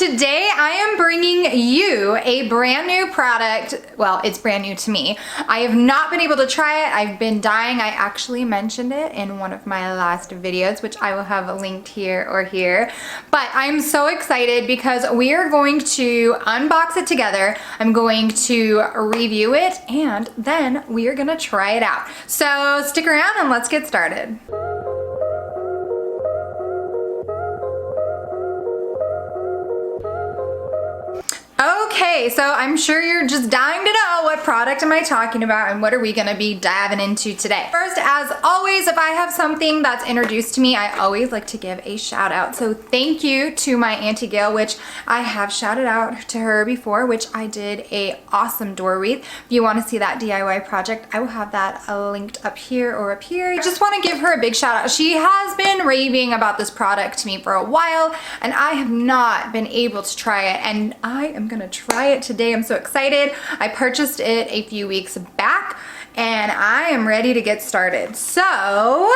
Today I am bringing you a brand new product. Well, it's brand new to me. I have not been able to try it. I've been dying. I actually mentioned it in one of my last videos, which I will have linked here or here. But I'm so excited because we are going to unbox it together. I'm going to review it and then we are gonna try it out. So stick around and let's get started. Okay, so I'm sure you're just dying to know what product am I talking about and what are we gonna be diving into today. First, as always, if I have something that's introduced to me, I always like to give a shout out. So thank you to my Auntie Gail, which I have shouted out to her before, which I did a awesome door wreath. If you wanna see that DIY project, I will have that linked up here or up here. I just wanna give her a big shout out. She has been raving about this product to me for a while and I have not been able to try it, and I am gonna try it today. I'm so excited. I purchased it a few weeks back and I am ready to get started. So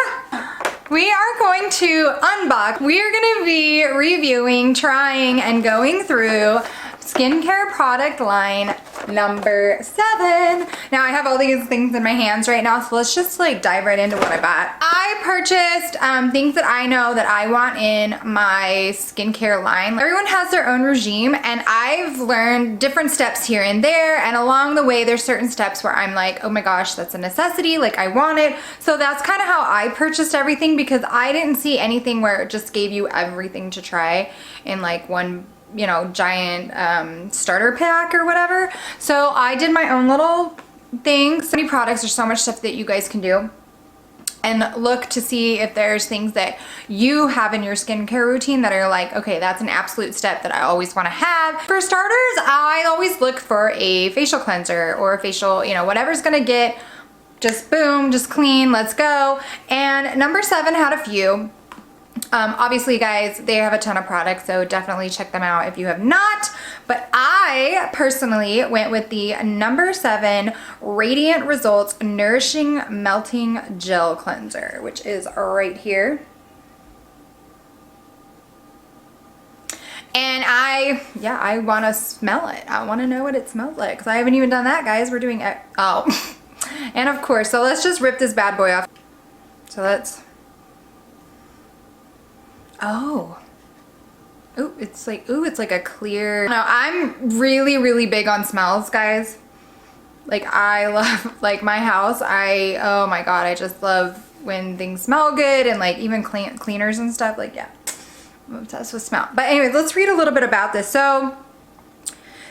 we are going to unbox. We are going to be reviewing, trying, and going through skincare product line number 7. Now I have all these things in my hands right now, so let's just like dive right into what I bought. I purchased things that I know that I want in my skincare line. Everyone has their own regime and I've learned different steps here and there, and along the way there's certain steps where I'm like, oh my gosh, that's a necessity, like I want it. So that's kind of how I purchased everything, because I didn't see anything where it just gave you everything to try in like one, you know, giant starter pack or whatever. So I did my own little thing. So many products, there's so much stuff that you guys can do, and look to see if there's things that you have in your skincare routine that are like, okay, that's an absolute step that I always want to have. For starters, I always look for a facial cleanser or a facial, you know, whatever's gonna get just boom, just clean, let's go. And number 7 had a few. Obviously guys, they have a ton of products, so definitely check them out if you have not. But I personally went with the number 7 Radiant Results Nourishing Melting Gel Cleanser, which is right here. And I want to smell it. I want to know what it smells like, because I haven't even done that, guys. We're doing it. Oh. And of course, so let's just rip this bad boy off. So let's... Oh. Ooh, it's like a clear... No, I'm really big on smells, guys. Like I love, like my house, oh my god, I just love when things smell good, and like even cleaners and stuff, like yeah. I'm obsessed with smell. But anyways, let's read a little bit about this. So,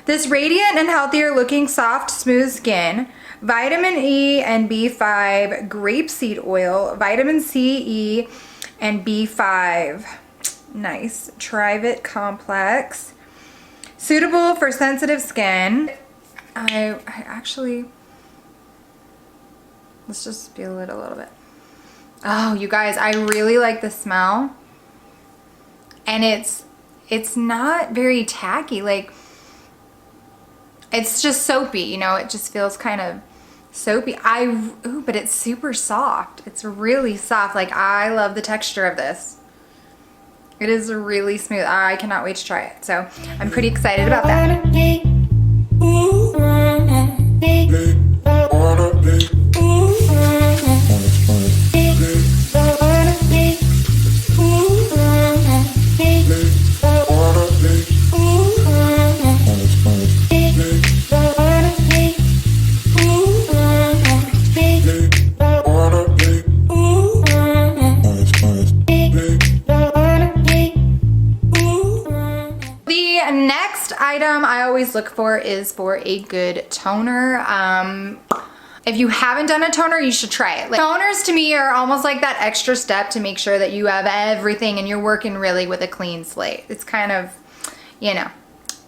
this radiant and healthier looking soft, smooth skin, vitamin E and B5, grapeseed oil, vitamin C, E, and B5. Nice. Trivit complex. Suitable for sensitive skin. I actually... Let's just feel it a little bit. Oh, you guys, I really like the smell. And it's not very tacky. Like, it's just soapy, you know? It just feels kind of soapy. Ooh, but it's super soft. It's really soft. Like, I love the texture of this. It is really smooth. I cannot wait to try it. So I'm pretty excited about that. I always look for is for a good toner. If you haven't done a toner, you should try it. Like, toners to me are almost like that extra step to make sure that you have everything and you're working really with a clean slate. It's kind of, you know,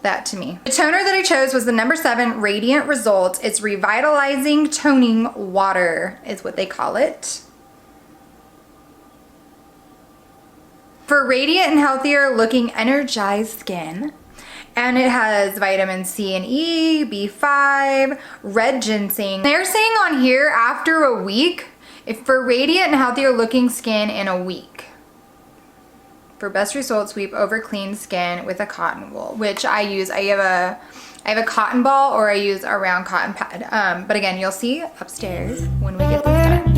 that to me. The toner that I chose was the number 7 Radiant Results. It's Revitalizing Toning Water is what they call it. For radiant and healthier looking energized skin. And it has vitamin C and E, B5, red ginseng. They're saying on here after a week, if for radiant and healthier looking skin in a week. For best results, sweep over clean skin with a cotton wool, which I use. I have a cotton ball, or I use a round cotton pad. But again, you'll see upstairs when we get this done.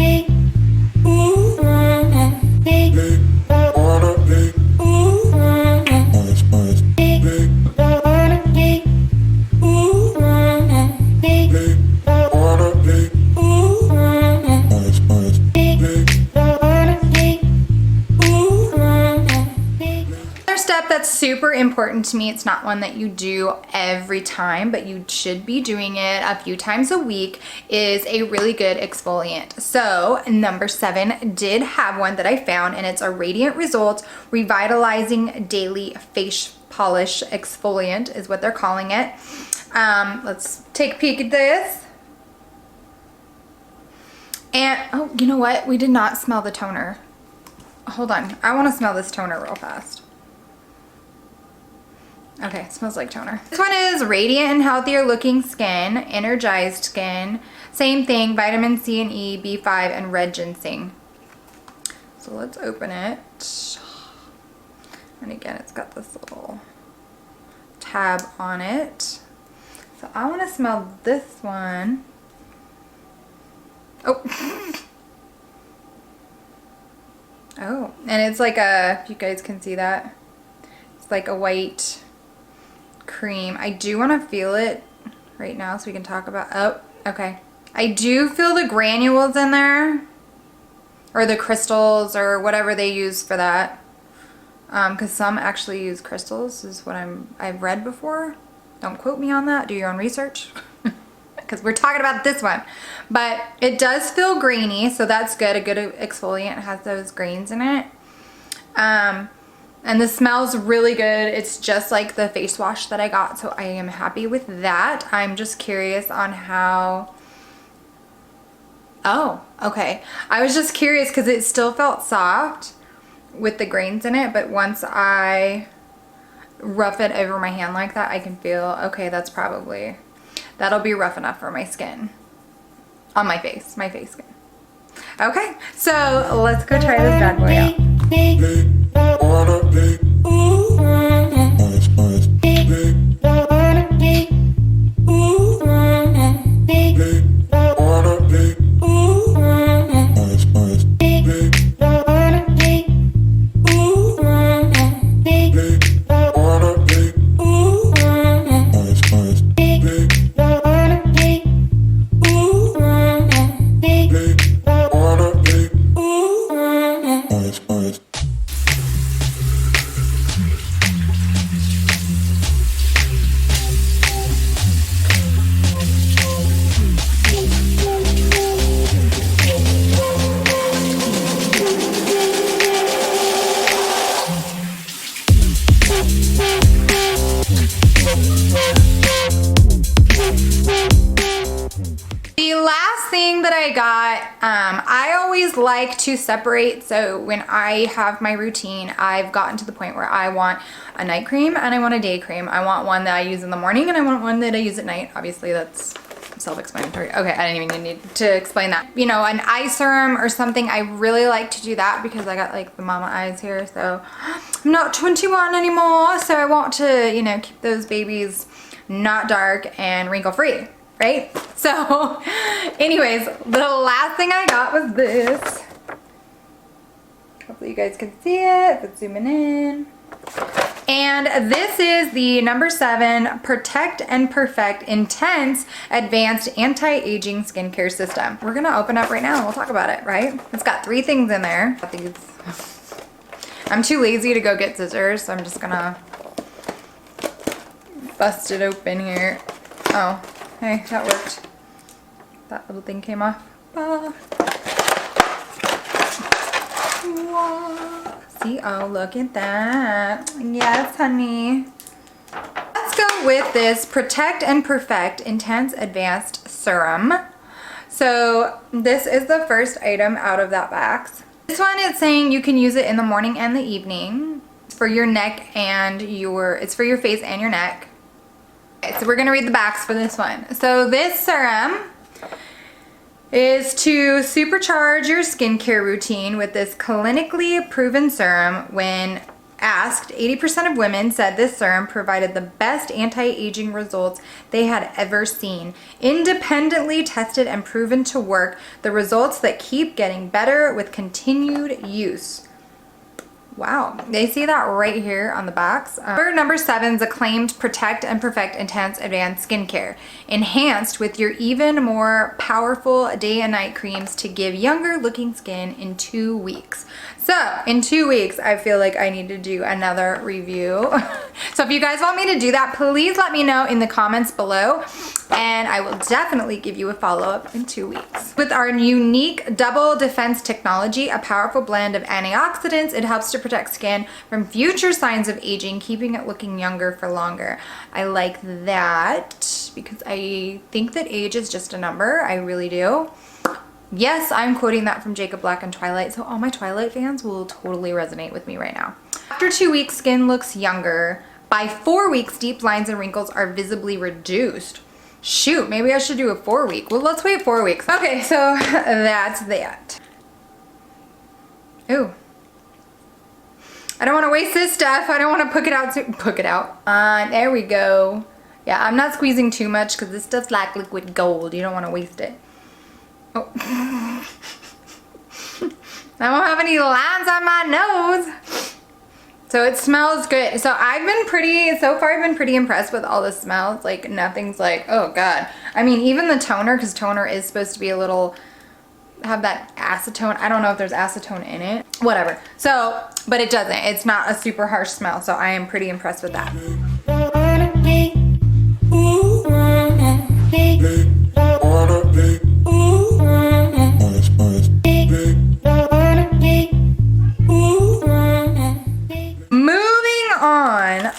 That's super important to me. It's not one that you do every time, but you should be doing it a few times a week, is a really good exfoliant. So number 7 did have one that I found, and it's a Radiant Results Revitalizing Daily Face Polish Exfoliant is what they're calling it. Let's take a peek at this. And oh, you know what? We did not smell the toner. Hold on. I want to smell this toner real fast. Okay, it smells like toner. This one is Radiant and Healthier Looking Skin, Energized Skin. Same thing, vitamin C and E, B5, and red ginseng. So let's open it. And again, it's got this little tab on it. So I want to smell this one. Oh. Oh, and it's like a, if you guys can see that, it's like a white cream. I do want to feel it right now so we can talk about, oh, okay. I do feel the granules in there, or the crystals, or whatever they use for that. Because some actually use crystals, is what I've read before. Don't quote me on that. Do your own research. Because we're talking about this one. But it does feel grainy, so that's good. A good exfoliant has those grains in it. And the smell's really good. It's just like the face wash that I got, so I am happy with that. I'm just curious on how... Oh, okay. I was just curious because it still felt soft with the grains in it, but once I rough it over my hand like that, I can feel, okay, that's probably... That'll be rough enough for my skin. On my face skin. Okay, so let's go try this bad boy out. I always like to separate, so when I have my routine, I've gotten to the point where I want a night cream and I want a day cream. I want one that I use in the morning and I want one that I use at night. Obviously that's self-explanatory. Okay, I didn't even need to explain that. You know, an eye serum or something, I really like to do that because I got like the mama eyes here, so I'm not 21 anymore, so I want to, you know, keep those babies not dark and wrinkle free. Right? So anyways, the last thing I got was this. Hopefully you guys can see it, but zooming in. And this is the number 7 Protect and Perfect Intense Advanced Anti-Aging Skincare System. We're gonna open up right now and we'll talk about it, right? It's got 3 things in there. I'm too lazy to go get scissors, so I'm just gonna bust it open here. Oh. Hey, that worked. That little thing came off. See, oh, look at that. Yes, honey. Let's go with this Protect and Perfect Intense Advanced Serum. So this is the first item out of that box. This one is saying you can use it in the morning and the evening. It's for your neck and it's for your face and your neck. Okay, so we're gonna read the backs for this one. So this serum is to supercharge your skincare routine with this clinically proven serum when asked, 80% of women said this serum provided the best anti-aging results they had ever seen. Independently tested and proven to work, the results that keep getting better with continued use. Wow, they see that right here on the box. Number 7's acclaimed Protect and Perfect Intense Advanced Skincare. Enhanced with your even more powerful day and night creams to give younger looking skin in 2 weeks. So in 2 weeks, I feel like I need to do another review. So if you guys want me to do that, please let me know in the comments below, and I will definitely give you a follow-up in 2 weeks. With our unique double defense technology, a powerful blend of antioxidants, it helps to protect skin from future signs of aging, keeping it looking younger for longer. I like that because I think that age is just a number. I really do. Yes, I'm quoting that from Jacob Black and Twilight, so all my Twilight fans will totally resonate with me right now. After 2 weeks, skin looks younger. By 4 weeks, deep lines and wrinkles are visibly reduced. Shoot, maybe I should do a 4 week. Well, let's wait 4 weeks. Okay, so that's that. Ooh. I don't want to waste this stuff. I don't want to poke it out. There we go. Yeah, I'm not squeezing too much because this stuff's like liquid gold. You don't want to waste it. Oh. I don't have any lines on my nose. So it smells good. So so far I've been pretty impressed with all the smells. Like nothing's like, oh God. I mean, even the toner, because toner is supposed to be a little, have that acetone. I don't know if there's acetone in it. Whatever. So, but it doesn't. It's not a super harsh smell. So I am pretty impressed with that.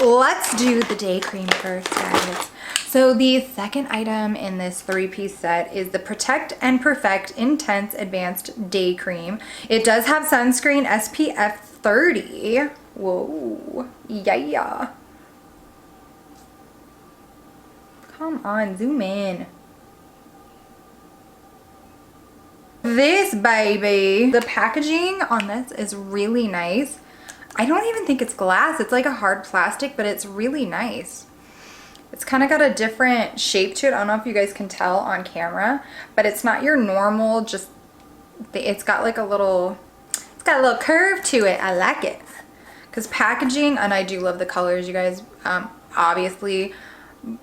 Let's do the day cream first, guys. So the second item in this 3-piece set is the Protect and Perfect Intense Advanced Day Cream. It does have sunscreen SPF 30. Whoa, yeah. Come on, zoom in. This baby. The packaging on this is really nice. I don't even think it's glass. It's like a hard plastic, but it's really nice. It's kind of got a different shape to it. I don't know if you guys can tell on camera, but it's not your normal, just, it's got like a little, it's got a little curve to it. I like it. Because packaging, and I do love the colors, you guys, obviously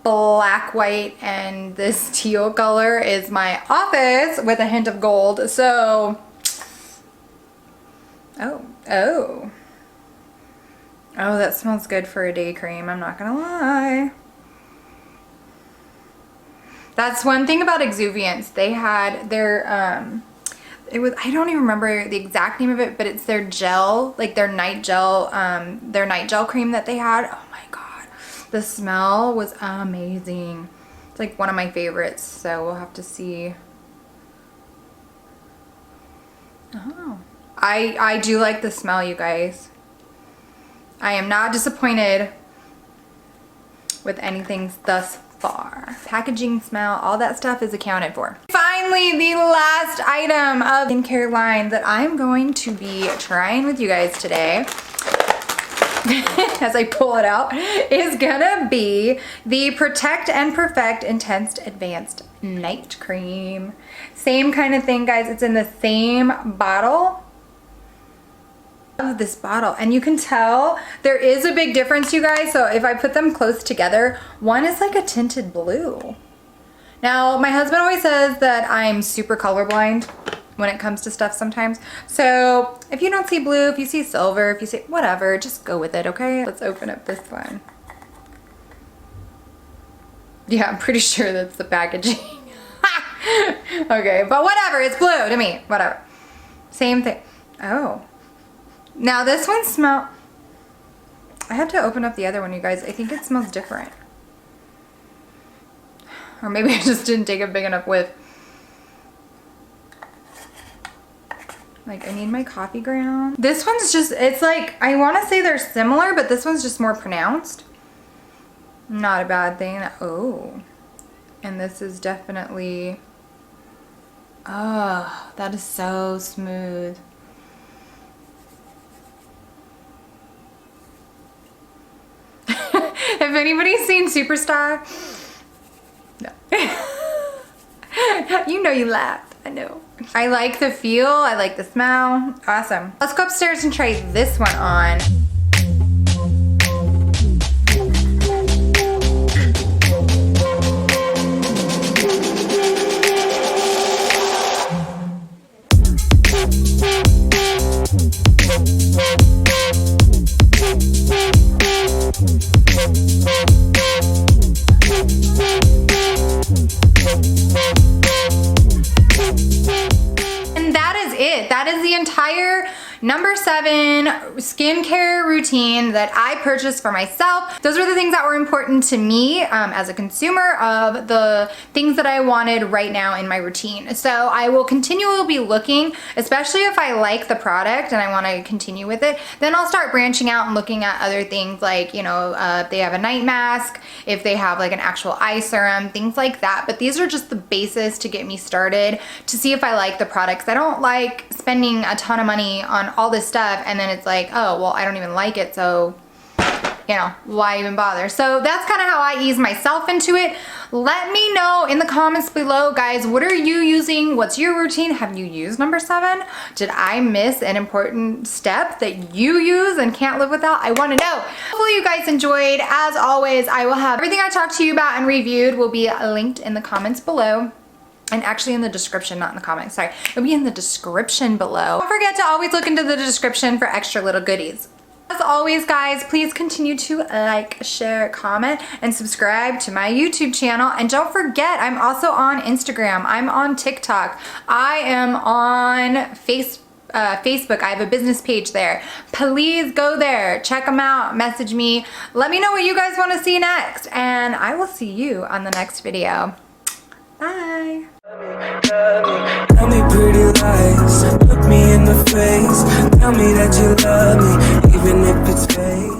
black, white, and this teal color is my office with a hint of gold. So, oh, that smells good for a day cream, I'm not gonna lie. That's one thing about Exuviance. They had their, I don't even remember the exact name of it, but it's their gel, like their night gel cream that they had. Oh my God, the smell was amazing. It's like one of my favorites, so we'll have to see. Oh, I do like the smell, you guys. I am not disappointed with anything thus far. Packaging, smell, all that stuff is accounted for. Finally, the last item of the skincare line that I'm going to be trying with you guys today, as I pull it out, is gonna be the Protect and Perfect Intense Advanced Night Cream. Same kind of thing, guys. It's in the same bottle. Of this bottle, and you can tell there is a big difference, you guys. So if I put them close together, one is like a tinted blue. Now my husband always says that I'm super colorblind when it comes to stuff sometimes, so if you don't see blue, if you see silver, if you see whatever, just go with it, okay? Let's open up this one. Yeah, I'm pretty sure that's the packaging. Okay, but whatever, it's blue to me, whatever. Same thing. Oh, now this one smells, I have to open up the other one, you guys. I think it smells different. Or maybe I just didn't take a big enough whiff. Like, I need my coffee ground. This one's just, it's like, I want to say they're similar, but this one's just more pronounced. Not a bad thing. Oh. And this is definitely, oh, that is so smooth. If anybody's seen Superstar, no. You know you laughed, I know. I like the feel, I like the smell. Awesome. Let's go upstairs and try this one on. That is the entire number 7 skincare routine that I purchased for myself. Those were the things that were important to me as a consumer of the things that I wanted right now in my routine. So I will continually be looking, especially if I like the product and I want to continue with it, then I'll start branching out and looking at other things like, you know, if they have a night mask, if they have like an actual eye serum, things like that. But these are just the basis to get me started to see if I like the products. I don't like spending a ton of money on all this stuff and then it's like, oh, well, I don't even like it, so, you know, why even bother? So that's kind of how I ease myself into it. Let me know in the comments below, guys, what are you using? What's your routine? Have you used number 7? Did I miss an important step that you use and can't live without? I want to know. Hopefully you guys enjoyed. As always, I will have everything I talked to you about and reviewed will be linked in the comments below. And actually in the description, not in the comments, sorry. It'll be in the description below. Don't forget to always look into the description for extra little goodies. As always, guys, please continue to like, share, comment, and subscribe to my YouTube channel. And don't forget, I'm also on Instagram. I'm on TikTok. I am on Facebook. I have a business page there. Please go there, check them out, message me. Let me know what you guys want to see next. And I will see you on the next video. Bye. Tell me pretty lies, look me in the face, tell me that you love me.